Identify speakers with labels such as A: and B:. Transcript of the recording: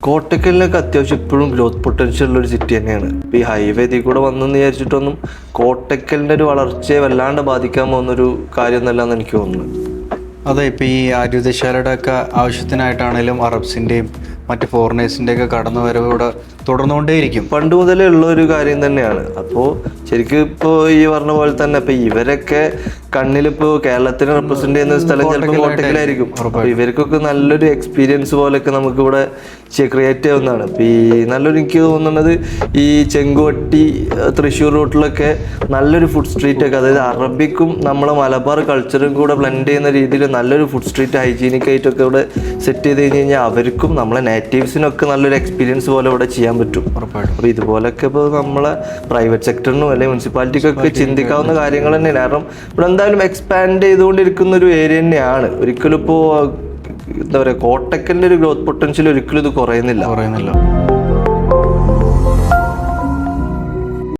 A: കോട്ടക്കലിനൊക്കെ അത്യാവശ്യം ഇപ്പോഴും growth potential ഉള്ള ഒരു സിറ്റി തന്നെയാണ്. ഇപ്പം ഈ ഹൈവേ ഇതിൽ കൂടെ വന്നെന്ന് വിചാരിച്ചിട്ടൊന്നും കോട്ടക്കലിൻ്റെ ഒരു വളർച്ചയെ വല്ലാണ്ട് ബാധിക്കാൻ പോകുന്നൊരു കാര്യമൊന്നുമല്ല എന്ന് എനിക്ക് തോന്നുന്നു.
B: അതെ, ഇപ്പോൾ ഈ ആയുധശാലയുടെ ഒക്കെ ആവശ്യത്തിനായിട്ടാണേലും അറബ്സിൻ്റെയും മറ്റ് ഫോറിനേഴ്സിൻ്റെയൊക്കെ കടന്നു വരവ് ഇവിടെ തുടർന്നുകൊണ്ടേയിരിക്കും.
A: പണ്ട് മുതലേ ഉള്ള ഒരു കാര്യം തന്നെയാണ്. അപ്പോൾ ശരിക്കും ഇപ്പോൾ ഈ പറഞ്ഞ പോലെ തന്നെ ഇപ്പം ഇവരൊക്കെ കണ്ണിലിപ്പോൾ കേരളത്തിനെ റെപ്രസെൻ്റ് ചെയ്യുന്ന സ്ഥലം ചിലപ്പോൾ കോട്ടക്കലായിരിക്കും. അപ്പോൾ ഇവർക്കൊക്കെ നല്ലൊരു എക്സ്പീരിയൻസ് പോലെയൊക്കെ നമുക്കിവിടെ ക്രിയേറ്റ് ചെയ്യാവുന്നതാണ്. ഇപ്പോൾ ഈ നല്ലൊരു എനിക്ക് തോന്നുന്നത് ഈ ചെങ്കുവട്ടി തൃശ്ശൂർ റൂട്ടിലൊക്കെ നല്ലൊരു ഫുഡ് സ്ട്രീറ്റൊക്കെ, അതായത് അറബിക്കും നമ്മളെ മലബാർ കൾച്ചറും കൂടെ ബ്ലെൻഡ് ചെയ്യുന്ന രീതിയിൽ നല്ലൊരു ഫുഡ് സ്ട്രീറ്റ് ഹൈജീനിക് ആയിട്ടൊക്കെ ഇവിടെ സെറ്റ് ചെയ്ത് കഴിഞ്ഞ് കഴിഞ്ഞാൽ അവർക്കും നമ്മളെ നേറ്റീവ്സിനൊക്കെ നല്ലൊരു എക്സ്പീരിയൻസ് പോലെ ഇവിടെ ചെയ്യാൻ പറ്റും. അപ്പോൾ ഇതുപോലൊക്കെ ഇപ്പോൾ നമ്മളെ പ്രൈവറ്റ് സെക്ടറിനും അല്ലെങ്കിൽ മുനിസിപ്പാലിറ്റിക്കൊക്കെ ചിന്തിക്കാവുന്ന കാര്യങ്ങൾ തന്നെയാണ്. കാരണം ഇവിടെ എന്തായാലും എക്സ്പാൻഡ് ചെയ്തുകൊണ്ടിരിക്കുന്ന ഒരു ഏരിയ തന്നെയാണ്. ഒരിക്കലും ഇപ്പോൾ എന്താ പറയുക, കോട്ടക്കലിൻ്റെ ഒരു ഗ്രോത്ത് പൊട്ടൻഷ്യൽ ഒരിക്കലും ഇത് കുറയുന്നില്ല.